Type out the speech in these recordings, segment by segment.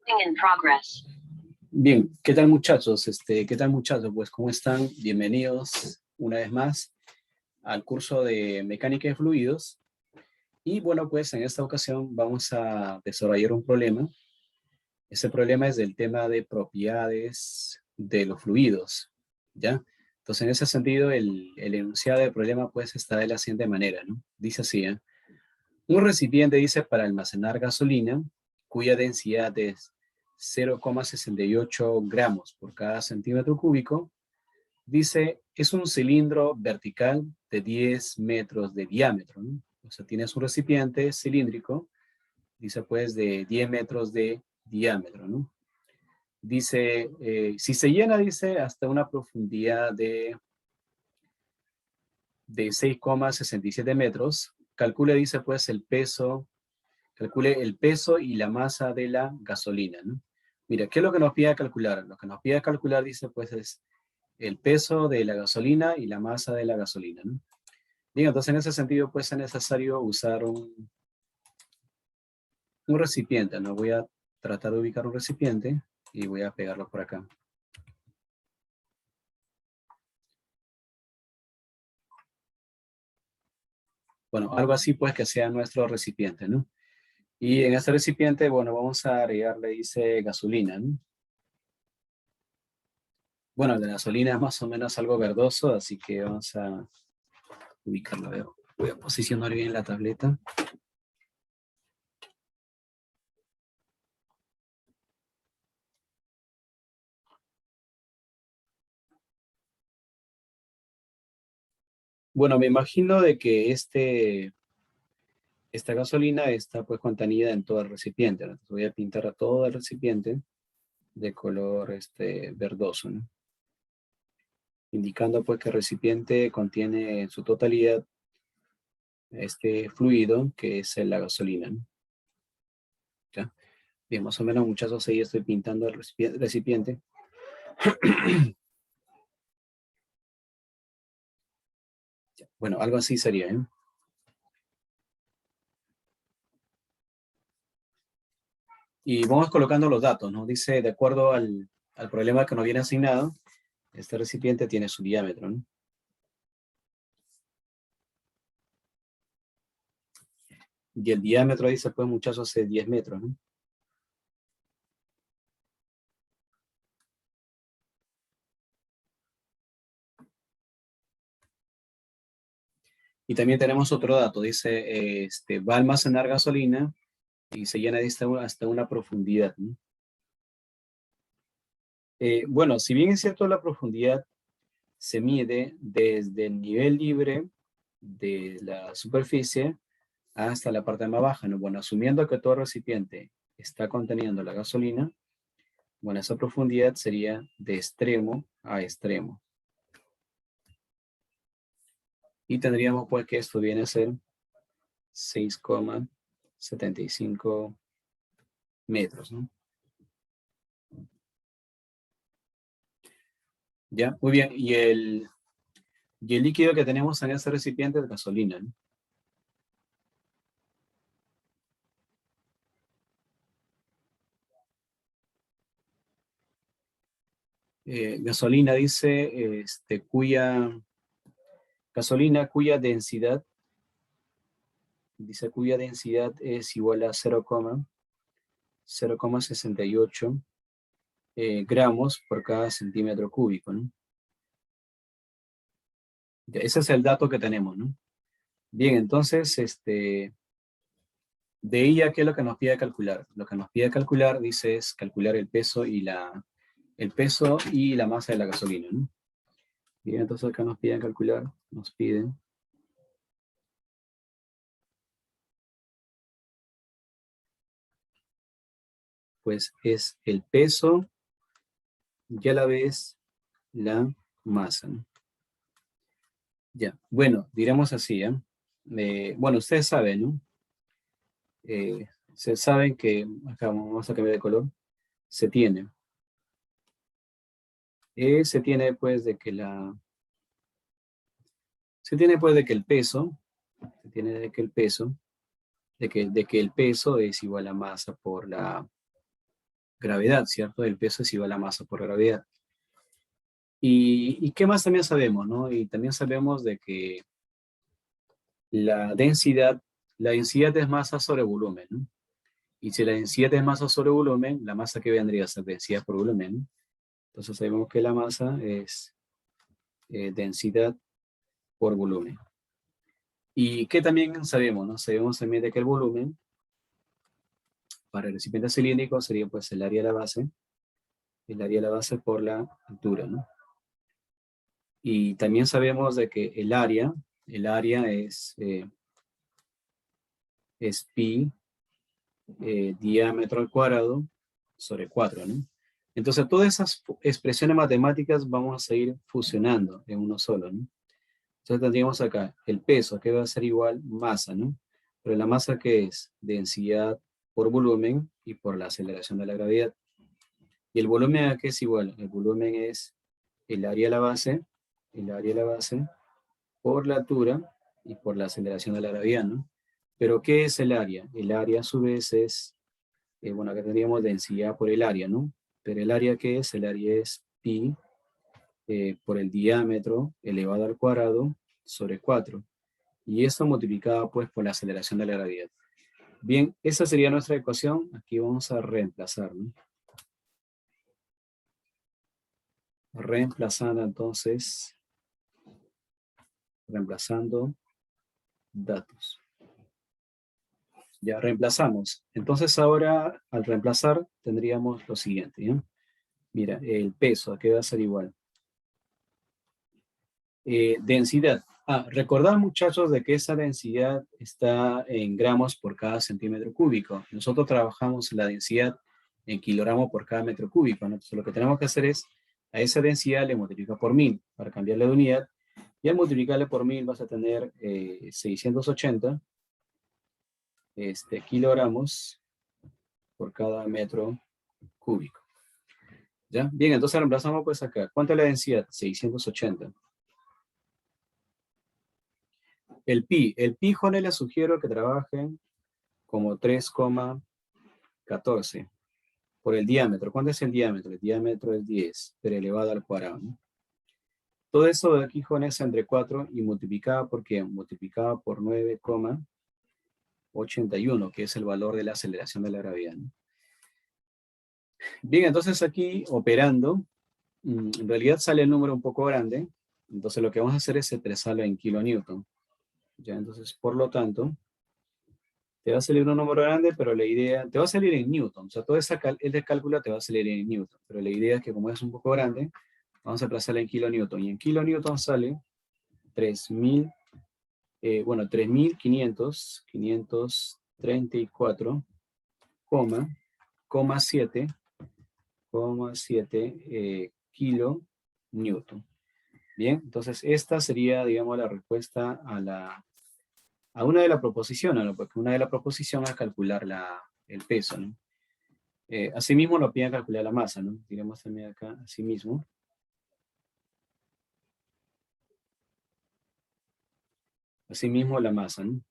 In progress. Bien, ¿qué tal muchachos? ¿Qué tal muchachos? Pues, ¿cómo están? Bienvenidos una vez más al curso de Mecánica de Fluidos. Y bueno, pues en esta ocasión vamos a desarrollar un problema. Ese problema es del tema de propiedades de los fluidos, ¿ya? Entonces, en ese sentido, el enunciado del problema pues está de la siguiente manera, ¿no? Dice así, ¿eh? Un recipiente dice para almacenar gasolina, cuya densidad es 0,68 gramos por cada centímetro cúbico, dice, es un cilindro vertical de 10 metros de diámetro, ¿no? O sea, tienes un recipiente cilíndrico, dice pues de 10 metros de diámetro, ¿no? Dice, si se llena, dice, hasta una profundidad de 6,67 metros, calcule, dice pues, calcule el peso y la masa de la gasolina, ¿no? Mira, ¿qué es lo que nos pide calcular? Lo que nos pide calcular, dice, pues, es el peso de la gasolina y la masa de la gasolina, ¿no? Bien, entonces en ese sentido, pues, es necesario usar un recipiente, ¿no? Voy a tratar de ubicar un recipiente y voy a pegarlo por acá. Bueno, algo así, pues, que sea nuestro recipiente, ¿no? Y en este recipiente, bueno, vamos a agregarle, dice, gasolina, ¿no? Bueno, la gasolina es más o menos algo verdoso, así que vamos a ubicarlo. A ver, voy a posicionar bien la tableta. Bueno, me imagino de que esta gasolina está pues contenida en todo el recipiente, ¿no? Entonces voy a pintar a todo el recipiente de color verdoso, ¿no? Indicando pues que el recipiente contiene en su totalidad este fluido que es la gasolina, ¿no? ¿Ya? Bien, más o menos muchachos, ahí estoy pintando el recipiente. Bueno, algo así sería, ¿eh? Y vamos colocando los datos, ¿no? Dice, de acuerdo al problema que nos viene asignado, este recipiente tiene su diámetro, ¿no? Y el diámetro, dice, pues, muchachos, es 10 metros, ¿no? Y también tenemos otro dato, dice, va a almacenar gasolina y se llena de hasta una profundidad, ¿no? Bueno, si bien es cierto, la profundidad se mide desde el nivel libre de la superficie hasta la parte más baja, ¿no? Bueno, asumiendo que todo recipiente está conteniendo la gasolina, bueno, esa profundidad sería de extremo a extremo. Y tendríamos pues que esto viene a ser 6,75 metros, ¿no? Ya, muy bien. Y el líquido que tenemos en ese recipiente es gasolina, ¿no? Gasolina dice, gasolina cuya densidad, dice cuya densidad es igual a 0,68 gramos por cada centímetro cúbico, ¿no? Ya, ese es el dato que tenemos, ¿no? Bien, entonces, de ella, ¿qué es lo que nos pide calcular? Lo que nos pide calcular, dice, es calcular el peso y la masa de la gasolina, ¿no? Bien, entonces acá nos piden calcular, nos piden pues es el peso y a la vez la masa, ¿no? Ya, bueno, diremos así, ¿eh? Bueno, ustedes saben, ¿no? Se saben que, acá vamos a cambiar de color, se tiene. Se tiene pues de que el peso, se tiene de que el peso, de que el peso es igual a masa por la gravedad, ¿cierto? El peso es igual a masa por gravedad. ¿Y qué más también sabemos, no? Y también sabemos de que la densidad, la densidad es masa sobre volumen, ¿no? Y si la densidad es masa sobre volumen, la masa que vendría a ser densidad por volumen, ¿no? Entonces sabemos que la masa es densidad por volumen. ¿Y qué también sabemos, no? Sabemos también de que el volumen para el recipiente cilíndrico sería pues el área de la base por la altura, ¿no? Y también sabemos de que el área es pi diámetro al cuadrado sobre 4, ¿no? Entonces todas esas expresiones matemáticas vamos a ir fusionando en uno solo, ¿no? Entonces tendríamos acá el peso, que va a ser igual masa, ¿no? Pero la masa que es densidad por volumen y por la aceleración de la gravedad. Y el volumen a qué es igual. El volumen es el área de la base, por la altura y por la aceleración de la gravedad, ¿no? Pero ¿qué es el área? El área a su vez es, bueno, acá tendríamos densidad por el área, ¿no? Pero el área ¿qué es? El área es pi por el diámetro elevado al cuadrado sobre 4. Y esto multiplicado pues por la aceleración de la gravedad. Bien, esa sería nuestra ecuación. Aquí vamos a reemplazar, ¿no? Reemplazando entonces, reemplazando datos. Ya reemplazamos. Entonces ahora al reemplazar tendríamos lo siguiente, ¿no? Mira, el peso, ¿a qué va a ser igual? Densidad. Recordad muchachos de que esa densidad está en gramos por cada centímetro cúbico. Nosotros trabajamos la densidad en kilogramos por cada metro cúbico, ¿no? Entonces lo que tenemos que hacer es a esa densidad le multiplica por 1000 para cambiarle de unidad. Y al multiplicarle por 1000 vas a tener 680 kilogramos por cada metro cúbico. ¿Ya? Bien, entonces reemplazamos pues acá. ¿Cuánto es la densidad? 680. El pi, Jones, les sugiero que trabajen como 3,14 por el diámetro. ¿Cuánto es el diámetro? El diámetro es 10, pero elevado al cuadrado, ¿no? Todo eso de aquí, Jones, entre 4 y multiplicado por qué? Multiplicado por 9,81, que es el valor de la aceleración de la gravedad, ¿no? Bien, entonces aquí operando, en realidad sale el número un poco grande, entonces lo que vamos a hacer es expresarlo en kilonewton. Ya, entonces, por lo tanto, te va a salir un número grande, pero la idea, te va a salir en Newton, o sea, todo el cálculo te va a salir en Newton, pero la idea es que como es un poco grande, vamos a aplazarla en kilonewton, y en kilonewton sale 3.000, bueno, 3.534, 7 kilo Newton. Bien, entonces esta sería, digamos, la respuesta a una de las proposiciones, ¿no? Porque una de las proposiciones es calcular el peso, ¿no? Asimismo nos piden calcular la masa, ¿no? Diremos también acá, asimismo. Asimismo la masa, ¿no?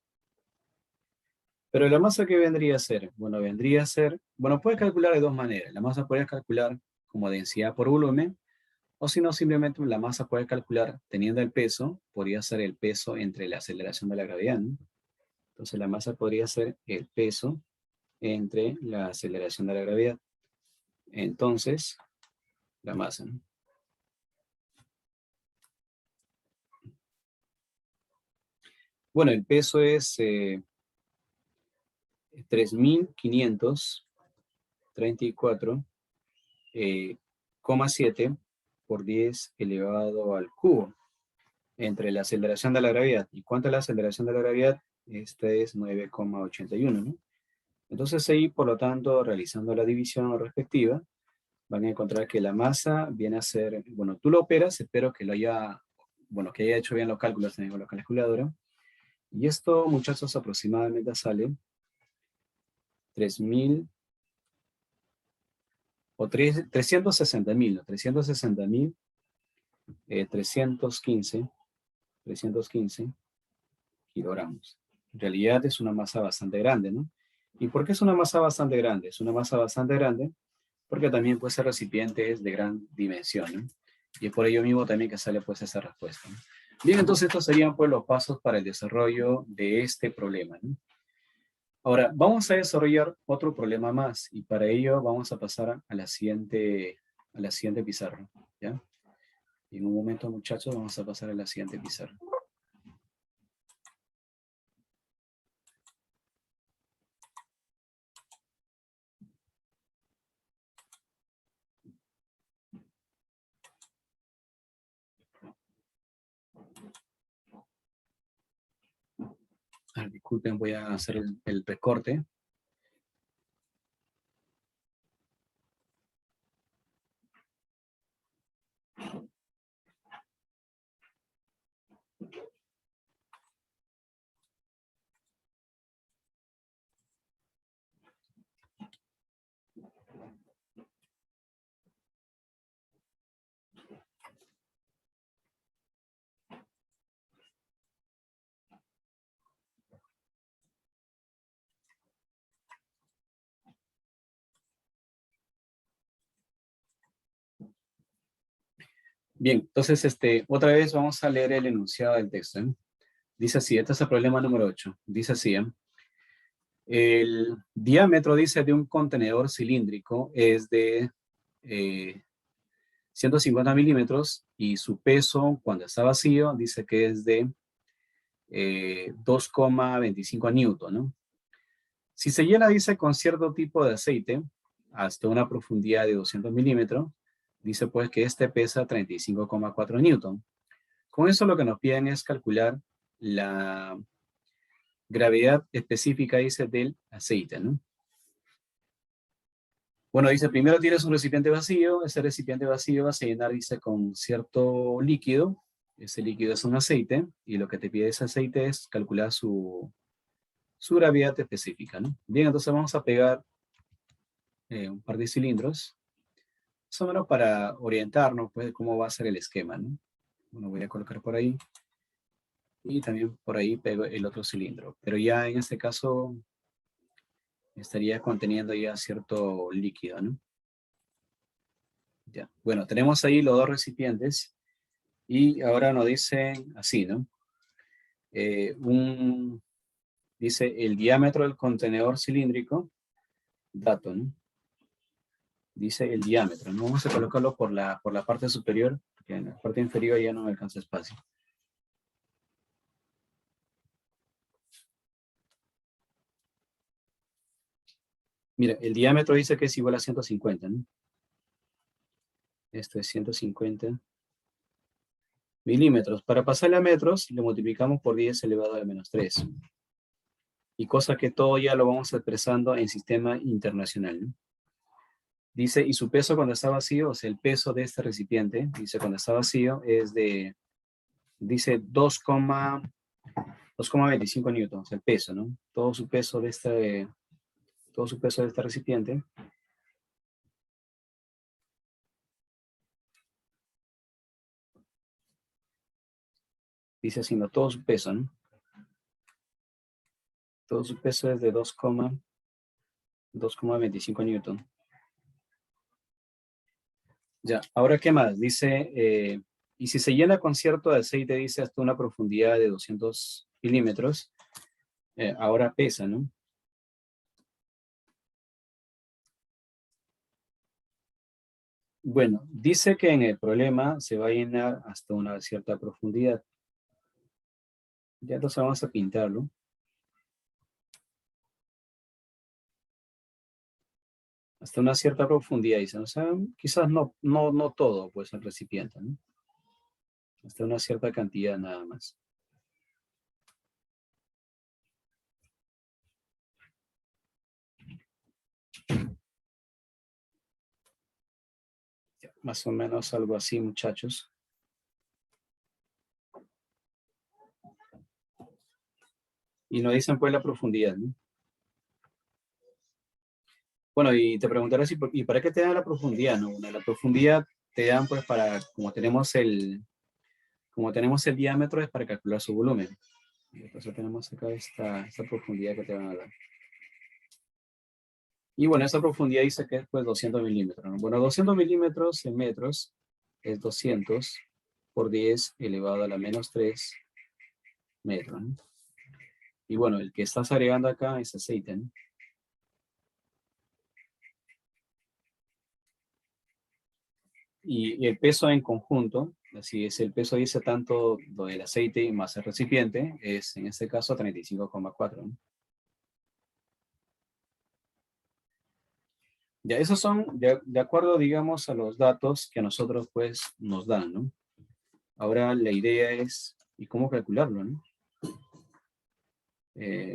Pero la masa, ¿qué vendría a ser? Bueno, vendría a ser, bueno, puedes calcular de dos maneras. La masa puedes calcular como densidad por volumen, o si no, simplemente la masa puedes calcular teniendo el peso, podría ser el peso entre la aceleración de la gravedad, ¿no? Entonces la masa podría ser el peso entre la aceleración de la gravedad. Entonces, la masa, ¿no? Bueno, el peso es 3.534,7 por 10 elevado al cubo entre la aceleración de la gravedad. ¿Y cuánto es la aceleración de la gravedad? Esta es 9,81, ¿no? Entonces ahí, por lo tanto, realizando la división respectiva, van a encontrar que la masa viene a ser, bueno, tú lo operas, espero que lo haya, bueno, que haya hecho bien los cálculos también con la calculadora. Y esto, muchachos, aproximadamente sale 3.000 o 360.000, ¿no? 315 kilogramos. En realidad es una masa bastante grande, ¿no? ¿Y por qué es una masa bastante grande? Es una masa bastante grande porque también pues el recipiente es de gran dimensión, ¿no? Y es por ello mismo también que sale pues esa respuesta, ¿no? Bien, entonces estos serían pues los pasos para el desarrollo de este problema, ¿no? Ahora, vamos a desarrollar otro problema más y para ello vamos a pasar a la siguiente pizarra, ¿ya? En un momento, muchachos, vamos a pasar a la siguiente pizarra. Disculpen, voy a hacer el recorte. Bien, entonces otra vez vamos a leer el enunciado del texto, ¿eh? Dice así, este es el problema número 8. Dice así, ¿eh? El diámetro, dice, de un contenedor cilíndrico es de 150 milímetros y su peso cuando está vacío dice que es de 2,25 newton, ¿no? Si se llena, dice, con cierto tipo de aceite hasta una profundidad de 200 milímetros, dice pues que este pesa 35,4 newton. Con eso lo que nos piden es calcular la gravedad específica, dice, del aceite, ¿no? Bueno, dice, primero tienes un recipiente vacío, ese recipiente vacío vas a llenar, dice, con cierto líquido, ese líquido es un aceite, y lo que te pide ese aceite es calcular su gravedad específica, ¿no? Bien, entonces vamos a pegar un par de cilindros, más o menos para orientarnos, pues, de cómo va a ser el esquema, ¿no? Bueno, voy a colocar por ahí, y también por ahí pego el otro cilindro, pero ya en este caso estaría conteniendo ya cierto líquido, ¿no? Ya. Bueno, tenemos ahí los dos recipientes y ahora nos dicen así, ¿no? Eh, un, Dice el diámetro del contenedor cilíndrico, dato, ¿no? Dice el diámetro, ¿no? Vamos a colocarlo por la parte superior, porque en la parte inferior ya no me alcanza espacio. Mira, el diámetro dice que es igual a 150, ¿no? Esto es 150 milímetros. Para pasarle a metros, lo multiplicamos por 10 elevado a la menos 3. Y cosa que todo ya lo vamos expresando en sistema internacional, ¿no? Dice, y su peso cuando está vacío, o sea, el peso de este recipiente, dice, cuando está vacío, es de, dice 2,25 newtons, el peso, ¿no? Todo su peso de este recipiente. Dice así, no, todo su peso, ¿no? Todo su peso es de 2,25 newton. Ya, ahora, ¿qué más? Dice, y si se llena con cierto aceite, dice, hasta una profundidad de 200 milímetros, ahora pesa, ¿no? Bueno, dice que en el problema se va a llenar hasta una cierta profundidad. Ya entonces vamos a pintarlo. Hasta una cierta profundidad, dicen. O sea, quizás no todo, pues, el recipiente, ¿no? Hasta una cierta cantidad nada más. Ya, más o menos algo así, muchachos. Y nos dicen, pues, la profundidad, ¿no? Bueno, y te preguntarás, ¿y para qué te dan la profundidad, no? Bueno, la profundidad te dan, pues, para, como tenemos el diámetro, es para calcular su volumen. Entonces tenemos acá esta profundidad que te van a dar. Y bueno, esa profundidad dice que es pues 200 milímetros, ¿no? Bueno, 200 milímetros en metros es 200 por 10 elevado a la menos 3 metros, ¿no? Y bueno, el que estás agregando acá es aceite, ¿no? Y el peso en conjunto, así es, el peso dice tanto lo del aceite más el recipiente, es en este caso 35,4, ¿no? Ya, esos son de acuerdo, digamos, a los datos que a nosotros, pues, nos dan, ¿no? Ahora la idea es, ¿y cómo calcularlo, no?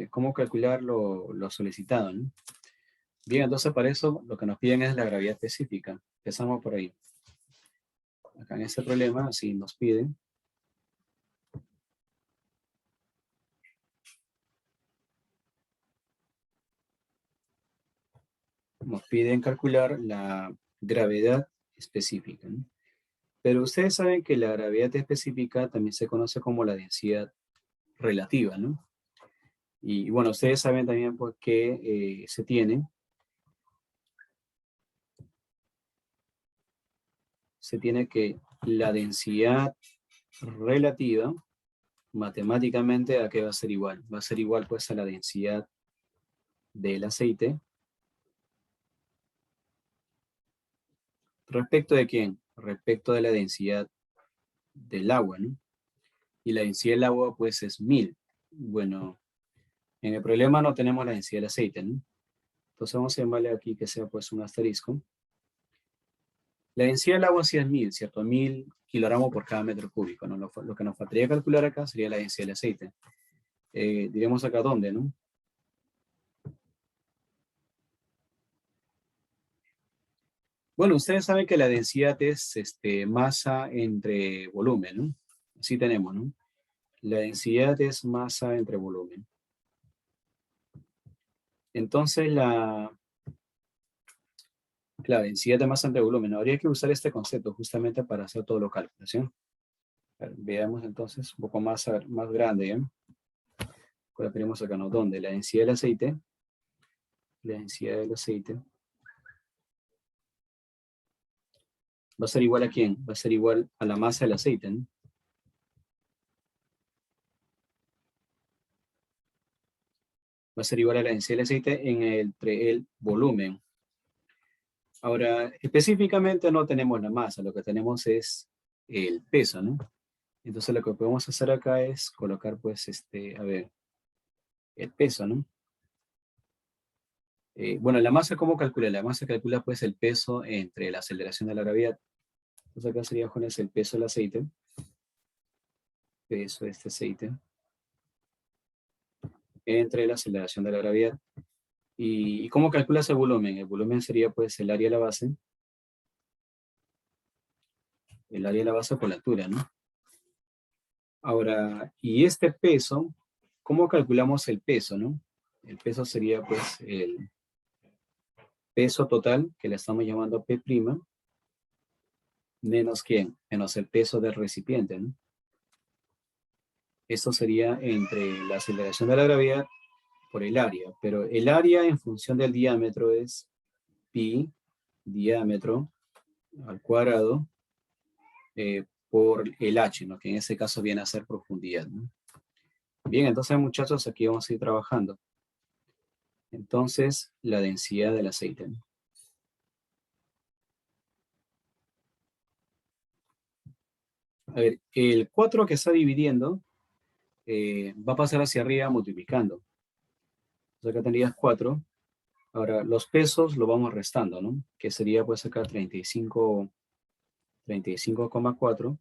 ¿Cómo calcular lo solicitado, no? Bien, entonces para eso lo que nos piden es la gravedad específica. Empezamos por ahí. Acá en este problema, así nos piden calcular la gravedad específica, ¿no? Pero ustedes saben que la gravedad específica también se conoce como la densidad relativa, ¿no? Y bueno, ustedes saben también pues, que se tiene que la densidad relativa, matemáticamente, ¿a qué va a ser igual? Va a ser igual pues a la densidad del aceite. ¿Respecto de quién? Respecto de la densidad del agua, ¿no? Y la densidad del agua pues es 1000. Bueno, en el problema no tenemos la densidad del aceite, ¿no? Entonces vamos a llamarle aquí que sea pues un asterisco. La densidad del agua sí es 1000, ¿cierto? 1000 kilogramos por cada metro cúbico, ¿no? Lo que nos faltaría calcular acá sería la densidad del aceite. Diremos acá dónde, ¿no? Bueno, ustedes saben que la densidad es masa entre volumen, ¿no? Así tenemos, ¿no? La densidad es masa entre volumen. Entonces, la densidad de masa entre volumen, habría que usar este concepto justamente para hacer todo lo cálculo, ¿sí? Veamos entonces un poco más grande, ¿ya? Colocaremos acá, ¿no? ¿Dónde? La densidad del aceite va a ser igual a quién? Va a ser igual a la masa del aceite, ¿no? Va a ser igual a la densidad del aceite entre el volumen. Ahora, específicamente no tenemos la masa, lo que tenemos es el peso, ¿no? Entonces lo que podemos hacer acá es colocar, pues, a ver, el peso, ¿no? Bueno, la masa, ¿cómo calcula? La masa calcula, pues, el peso entre la aceleración de la gravedad. Entonces acá sería, Jonas, el peso del aceite, peso de este aceite, entre la aceleración de la gravedad. ¿Y cómo calculas el volumen? El volumen sería, pues, el área de la base por la altura, ¿no? Ahora, y este peso, ¿cómo calculamos el peso, no? El peso sería, pues, el peso total, que le estamos llamando P', menos ¿quién? Menos el peso del recipiente, ¿no? Esto sería entre la aceleración de la gravedad por el área, pero el área en función del diámetro es pi diámetro al cuadrado por el h, ¿no? Que en este caso viene a ser profundidad, ¿no? Bien, entonces muchachos, aquí vamos a ir trabajando. Entonces, la densidad del aceite, ¿no? A ver, el 4 que está dividiendo va a pasar hacia arriba multiplicando. Entonces acá tendrías 4. Ahora, los pesos lo vamos restando, ¿no? Que sería pues acá 35,4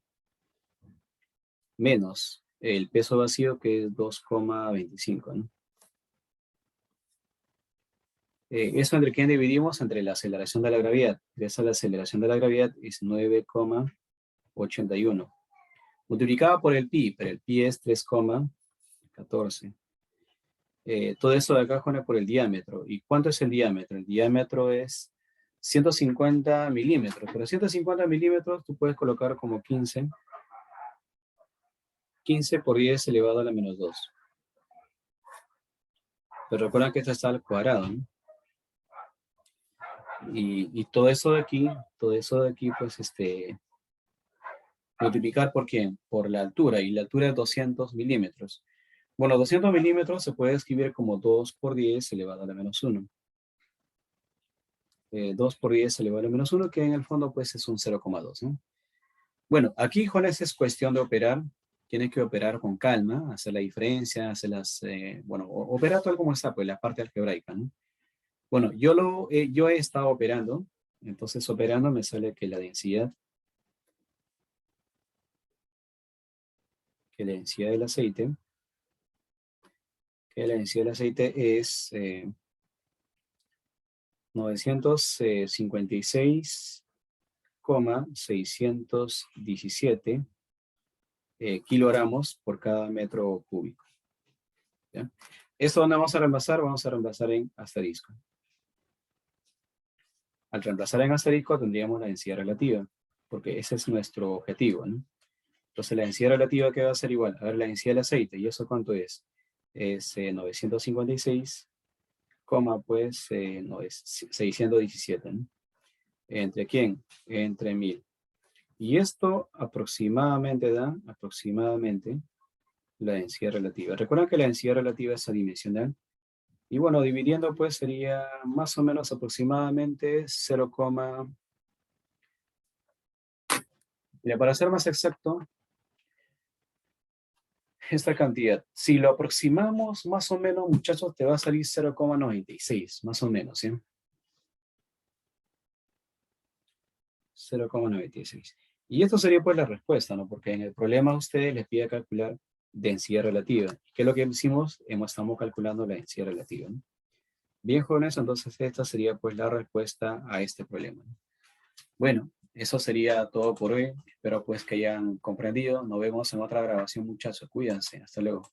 menos el peso vacío que es 2,25, ¿no? Eso entre quién dividimos entre la aceleración de la gravedad. Esa la aceleración de la gravedad es 9,81. Multiplicada por el pi, pero el pi es 3,14. Todo eso de acá pone por el diámetro. ¿Y cuánto es el diámetro? El diámetro es 150 milímetros. Pero 150 milímetros tú puedes colocar como 15 por 10 elevado a la menos 2. Pero recuerda que esto está al cuadrado, ¿no? Y todo eso de aquí, pues, multiplicar por quién, por la altura, y la altura es 200 milímetros. Bueno, 200 milímetros se puede escribir como 2 por 10 elevado a la menos 1. 2 por 10 elevado a la menos 1, que en el fondo pues es un 0,2, ¿no? Bueno, aquí, Jones, es cuestión de operar. Tienes que operar con calma, hacer la diferencia, hacer las, bueno, opera todo como está, pues la parte algebraica, ¿no? Bueno, yo he estado operando, entonces operando me sale que la densidad del aceite, es 956,617 kilogramos por cada metro cúbico. ¿Ya? ¿Esto dónde vamos a reemplazar? Vamos a reemplazar en asterisco. Al reemplazar en asterisco tendríamos la densidad relativa, porque ese es nuestro objetivo, ¿no? Entonces la densidad relativa que va a ser igual, a ver, la densidad del aceite, ¿y eso cuánto es? Es 956, pues no es 617, ¿no? ¿Entre quién? Entre 1000. Y esto aproximadamente da, la densidad relativa. Recuerden que la densidad relativa es adimensional. Y bueno, dividiendo pues sería más o menos aproximadamente 0, mira, para ser más exacto, esta cantidad, si lo aproximamos más o menos, muchachos, te va a salir 0,96, más o menos, ¿sí? 0,96. Y esto sería pues la respuesta, ¿no? Porque en el problema a ustedes les pide calcular densidad relativa. ¿Qué es lo que hicimos? Estamos calculando la densidad relativa, ¿no? Bien, jóvenes, entonces esta sería pues la respuesta a este problema, ¿no? Bueno, eso sería todo por hoy. Espero pues que hayan comprendido. Nos vemos en otra grabación, muchachos. Cuídense. Hasta luego.